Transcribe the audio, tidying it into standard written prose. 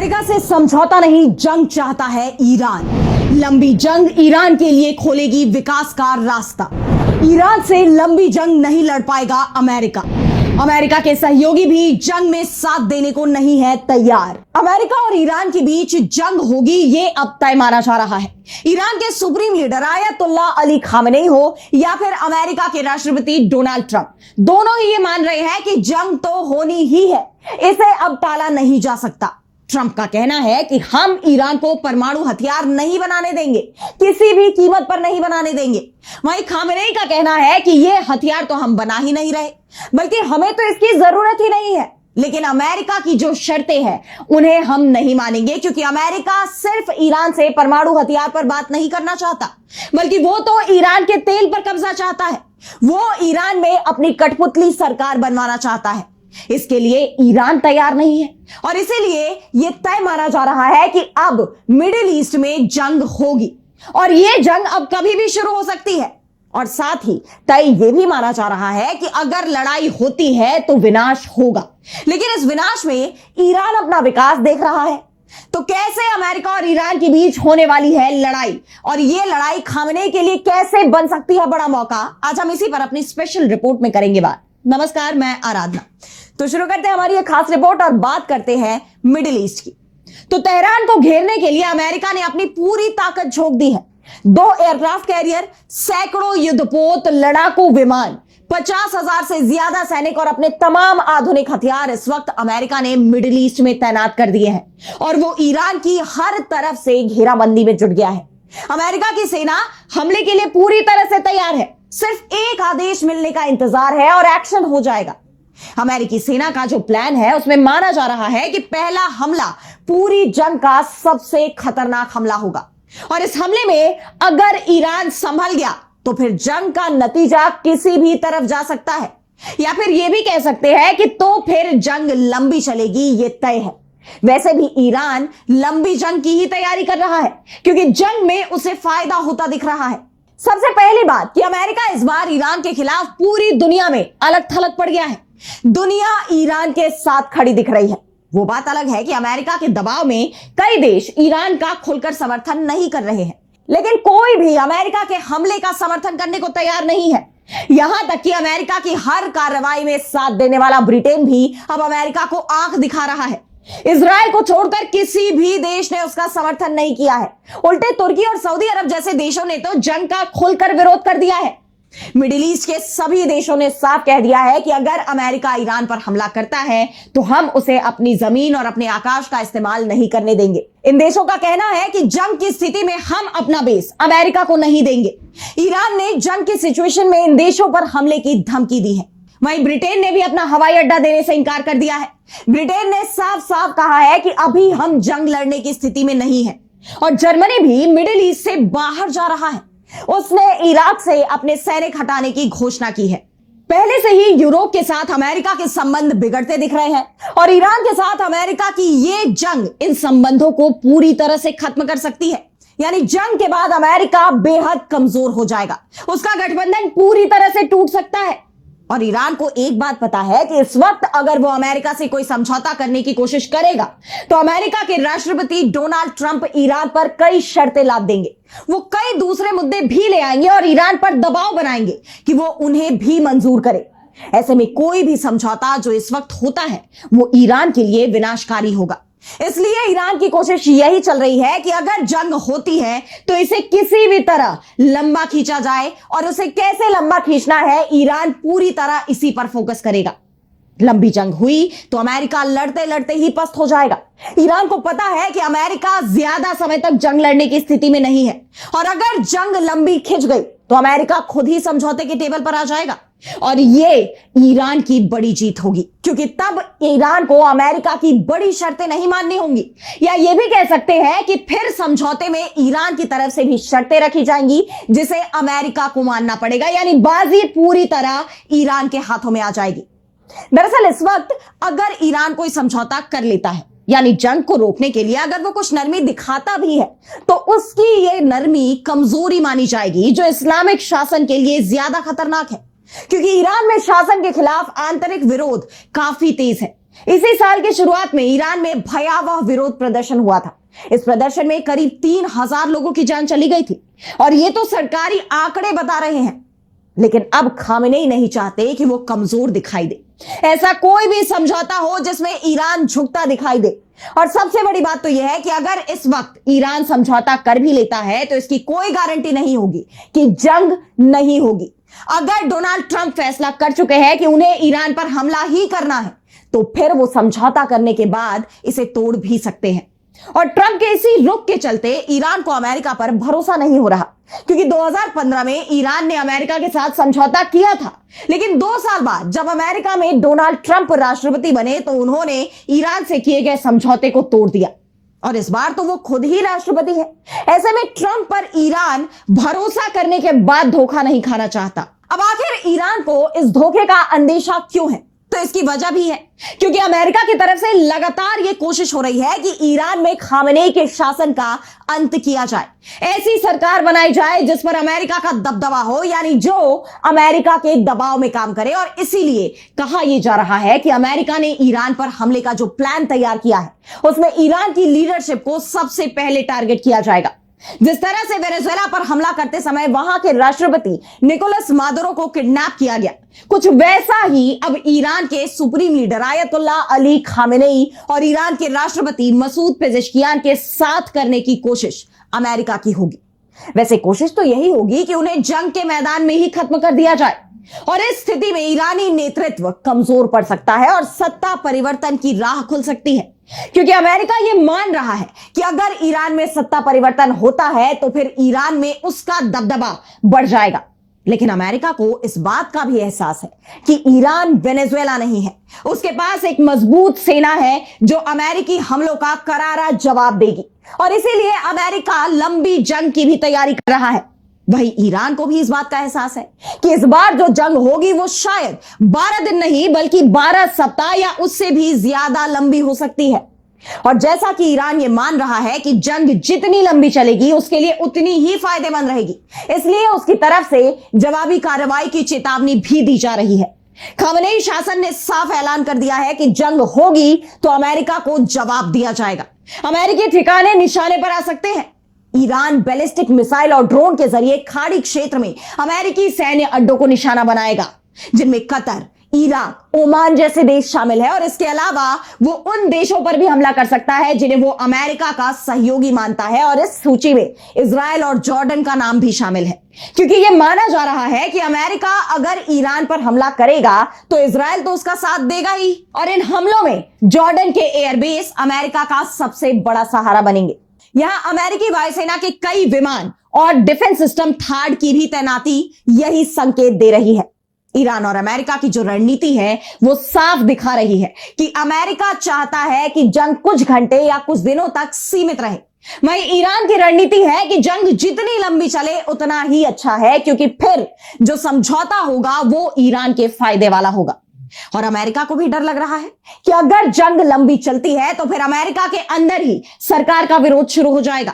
America से समझौता नहीं, जंग चाहता है ईरान। लंबी जंग ईरान के लिए खोलेगी विकास का रास्ता। ईरान से लंबी जंग नहीं लड़ पाएगा अमेरिका। अमेरिका के सहयोगी भी जंग में साथ देने को नहीं है तैयार। अमेरिका और ईरान के बीच जंग होगी, ये अब तय माना जा रहा है। ईरान के supreme leader Ayatollah Ali Khamenei हो या फिर अमेरिका के राष्ट्रपति डोनाल्ड ट्रंप, दोनों ही ये मान रहे हैं कि जंग तो होनी ही है, इसे अब टाला नहीं जा सकता। ट्रंप का कहना है कि हम ईरान को परमाणु हथियार नहीं बनाने देंगे, किसी भी कीमत पर नहीं बनाने देंगे। वहीं खामेनेई का कहना है कि यह हथियार तो हम बना ही नहीं रहे, बल्कि हमें तो इसकी जरूरत ही नहीं है। लेकिन अमेरिका की जो शर्तें हैं उन्हें हम नहीं मानेंगे, क्योंकि अमेरिका सिर्फ ईरान से परमाणु हथियार पर बात नहीं करना चाहता, बल्कि वो तो ईरान के तेल पर कब्जा चाहता है। वो ईरान में अपनी कठपुतली सरकार बनवाना चाहता है। इसके लिए ईरान तैयार नहीं है और इसीलिए यह तय माना जा रहा है कि अब मिडिल ईस्ट में जंग होगी और यह जंग अब कभी भी शुरू हो सकती है। और साथ ही तय यह भी माना जा रहा है कि अगर लड़ाई होती है तो विनाश होगा, लेकिन इस विनाश में ईरान अपना विकास देख रहा है। तो कैसे अमेरिका और ईरान के बीच होने वाली है लड़ाई और यह लड़ाई खामेनेई के लिए कैसे बन सकती है बड़ा मौका, आज हम इसी पर अपनी स्पेशल रिपोर्ट में करेंगे बात। नमस्कार, मैं आराधना। तो शुरू करते हैं हमारी एक खास रिपोर्ट और बात करते हैं मिडिल ईस्ट की। तो तेहरान को घेरने के लिए अमेरिका ने अपनी पूरी ताकत झोंक दी है। 2 एयरक्राफ्ट कैरियर, सैकड़ों युद्धपोत, लड़ाकू विमान, 50,000 से ज्यादा सैनिक और अपने तमाम आधुनिक हथियार इस वक्त अमेरिका ने मिडिल ईस्ट में तैनात कर दिए हैं और वो ईरान की हर तरफ से घेराबंदी में जुट गया है। अमेरिका की सेना हमले के लिए पूरी तरह से तैयार है। सिर्फ एक आदेश मिलने का इंतजार है और एक्शन हो जाएगा। अमेरिकी सेना का जो प्लान है उसमें माना जा रहा है कि पहला हमला पूरी जंग का सबसे खतरनाक हमला होगा और इस हमले में अगर ईरान संभल गया तो फिर जंग का नतीजा किसी भी तरफ जा सकता है, या फिर यह भी कह सकते हैं कि तो फिर जंग लंबी चलेगी, यह तय है। वैसे भी ईरान लंबी जंग की ही तैयारी कर रहा है क्योंकि जंग में उसे फायदा होता दिख रहा है। सबसे पहली बात कि अमेरिका इस बार ईरान के खिलाफ पूरी दुनिया में अलग थलग पड़ गया है। दुनिया ईरान के साथ खड़ी दिख रही है। वो बात अलग है कि अमेरिका के दबाव में कई देश ईरान का खुलकर समर्थन नहीं कर रहे हैं, लेकिन कोई भी अमेरिका के हमले का समर्थन करने को तैयार नहीं है। यहां तक कि अमेरिका की हर कार्रवाई में साथ देने वाला ब्रिटेन भी अब अमेरिका को आंख दिखा रहा है। इजराइल को छोड़कर किसी भी देश ने उसका समर्थन नहीं किया है। उल्टे तुर्की और सऊदी अरब जैसे देशों ने तो जंग का खुलकर विरोध कर दिया है। मिडिल ईस्ट के सभी देशों ने साफ कह दिया है कि अगर अमेरिका ईरान पर हमला करता है तो हम उसे अपनी जमीन और अपने आकाश का इस्तेमाल नहीं करने देंगे। इन देशों का कहना है कि जंग की स्थिति में हम अपना बेस अमेरिका को नहीं देंगे। ईरान ने जंग की सिचुएशन में इन देशों पर हमले की धमकी दी है। वहीं ब्रिटेन ने भी अपना हवाई अड्डा देने से इनकार कर दिया है। ब्रिटेन ने साफ साफ कहा है कि अभी हम जंग लड़ने की स्थिति में नहीं है और जर्मनी भी मिडिल ईस्ट से बाहर जा रहा है। उसने इराक से अपने सैनिक हटाने की घोषणा की है। पहले से ही यूरोप के साथ अमेरिका के संबंध बिगड़ते दिख रहे हैं और ईरान के साथ अमेरिका की ये जंग इन संबंधों को पूरी तरह से खत्म कर सकती है। यानी जंग के बाद अमेरिका बेहद कमजोर हो जाएगा, उसका गठबंधन पूरी तरह से टूट सकता है। और ईरान को एक बात पता है कि इस वक्त अगर वो अमेरिका से कोई समझौता करने की कोशिश करेगा तो अमेरिका के राष्ट्रपति डोनाल्ड ट्रंप ईरान पर कई शर्तें लाद देंगे। वो कई दूसरे मुद्दे भी ले आएंगे और ईरान पर दबाव बनाएंगे कि वो उन्हें भी मंजूर करे। ऐसे में कोई भी समझौता जो इस वक्त होता है वो ईरान के लिए विनाशकारी होगा। इसलिए ईरान की कोशिश यही चल रही है कि अगर जंग होती है तो इसे किसी भी तरह लंबा खींचा जाए और उसे कैसे लंबा खींचना है ईरान पूरी तरह इसी पर फोकस करेगा। लंबी जंग हुई तो अमेरिका लड़ते लड़ते ही पस्त हो जाएगा। ईरान को पता है कि अमेरिका ज्यादा समय तक जंग लड़ने की स्थिति में नहीं है और अगर जंग लंबी खिंच गई तो अमेरिका खुद ही समझौते के टेबल पर आ जाएगा और ये ईरान की बड़ी जीत होगी, क्योंकि तब ईरान को अमेरिका की बड़ी शर्तें नहीं माननी होंगी। या ये भी कह सकते हैं कि फिर समझौते में ईरान की तरफ से भी शर्तें रखी जाएंगी जिसे अमेरिका को मानना पड़ेगा, यानी बाजी पूरी तरह ईरान के हाथों में आ जाएगी। दरअसल इस वक्त अगर ईरान कोई समझौता कर लेता है, यानी जंग को रोकने के लिए अगर वो कुछ नरमी दिखाता भी है, तो उसकी ये नरमी कमजोरी मानी जाएगी जो इस्लामिक शासन के लिए ज्यादा खतरनाक है, क्योंकि ईरान में शासन के खिलाफ आंतरिक विरोध काफी तेज है। इसी साल की शुरुआत में ईरान में भयावह विरोध प्रदर्शन हुआ था। इस प्रदर्शन में करीब 3,000 लोगों की जान चली गई थी और ये तो सरकारी आंकड़े बता रहे हैं। लेकिन अब खामेनेई नहीं चाहते कि वो कमजोर दिखाई दे, ऐसा कोई भी समझौता हो जिसमें ईरान झुकता दिखाई दे। और सबसे बड़ी बात तो यह है कि अगर इस वक्त ईरान समझौता कर भी लेता है तो इसकी कोई गारंटी नहीं होगी कि जंग नहीं होगी। अगर डोनाल्ड ट्रंप फैसला कर चुके हैं कि उन्हें ईरान पर हमला ही करना है तो फिर वो समझौता करने के बाद इसे तोड़ भी सकते हैं। और ट्रंप के इसी रुख के चलते ईरान को अमेरिका पर भरोसा नहीं हो रहा, क्योंकि 2015 में ईरान ने अमेरिका के साथ समझौता किया था। लेकिन 2 साल बाद जब अमेरिका में डोनाल्ड ट्रंप राष्ट्रपति बने तो उन्होंने ईरान से किए गए समझौते को तोड़ दिया और इस बार तो वो खुद ही राष्ट्रपति है। ऐसे में ट्रंप पर ईरान भरोसा करने के बाद धोखा नहीं खाना चाहता। अब आखिर ईरान को इस धोखे का अंदेशा क्यों है? तो इसकी वजह भी है, क्योंकि अमेरिका की तरफ से लगातार यह कोशिश हो रही है कि ईरान में खामेनेई के शासन का अंत किया जाए, ऐसी सरकार बनाई जाए जिस पर अमेरिका का दबदबा हो, यानी जो अमेरिका के दबाव में काम करे। और इसीलिए कहा यह जा रहा है कि अमेरिका ने ईरान पर हमले का जो प्लान तैयार किया है उसमें ईरान की लीडरशिप को सबसे पहले टारगेट किया जाएगा। जिस तरह से वेनेजुएला पर हमला करते समय वहां के राष्ट्रपति निकोलस मादुरो को किडनैप किया गया, कुछ वैसा ही अब ईरान के supreme leader ayatollah Ali Khamenei और ईरान के राष्ट्रपति मसूद पेजेश्कियान के साथ करने की कोशिश अमेरिका की होगी। वैसे कोशिश तो यही होगी कि उन्हें जंग के मैदान में ही खत्म कर दिया जाए और इस स्थिति में ईरानी नेतृत्व कमजोर पड़ सकता है और सत्ता परिवर्तन की राह खुल सकती है, क्योंकि अमेरिका यह मान रहा है कि अगर ईरान में सत्ता परिवर्तन होता है तो फिर ईरान में उसका दबदबा बढ़ जाएगा। लेकिन अमेरिका को इस बात का भी एहसास है कि ईरान वेनेजुएला नहीं है, उसके पास एक मजबूत सेना है जो अमेरिकी हमलों का करारा जवाब देगी और इसीलिए अमेरिका लंबी जंग की भी तैयारी कर रहा है। वही ईरान को भी इस बात का एहसास है कि इस बार जो जंग होगी वो शायद 12 दिन नहीं बल्कि 12 सप्ताह या उससे भी ज्यादा लंबी हो सकती है। और जैसा कि ईरान ये मान रहा है कि जंग जितनी लंबी चलेगी उसके लिए उतनी ही फायदेमंद रहेगी, इसलिए उसकी तरफ से जवाबी कार्रवाई की चेतावनी भी दी जा रही है। खामेनेई शासन ने साफ ऐलान कर दिया है कि जंग होगी तो अमेरिका को जवाब दिया जाएगा, अमेरिकी ठिकाने निशाने पर आ सकते हैं। ईरान बैलिस्टिक मिसाइल और ड्रोन के जरिए खाड़ी क्षेत्र में अमेरिकी सैन्य अड्डों को निशाना बनाएगा, जिनमें कतर, इराक, ओमान जैसे देश शामिल है। और इसके अलावा वो उन देशों पर भी हमला कर सकता है जिन्हें वो अमेरिका का सहयोगी मानता है और इस सूची में इजराइल और जॉर्डन का नाम भी शामिल है, क्योंकि यह माना जा रहा है कि अमेरिका अगर ईरान पर हमला करेगा तो इजराइल तो उसका साथ देगा ही और इन हमलों में जॉर्डन के एयरबेस अमेरिका का सबसे बड़ा सहारा बनेंगे। यहां अमेरिकी वायुसेना के कई विमान और डिफेंस सिस्टम थार्ड की भी तैनाती यही संकेत दे रही है। ईरान और अमेरिका की जो रणनीति है वो साफ दिखा रही है कि अमेरिका चाहता है कि जंग कुछ घंटे या कुछ दिनों तक सीमित रहे, वहीं ईरान की रणनीति है कि जंग जितनी लंबी चले उतना ही अच्छा है, क्योंकि फिर जो समझौता होगा वो ईरान के फायदे वाला होगा। और अमेरिका को भी डर लग रहा है कि अगर जंग लंबी चलती है तो फिर अमेरिका के अंदर ही सरकार का विरोध शुरू हो जाएगा।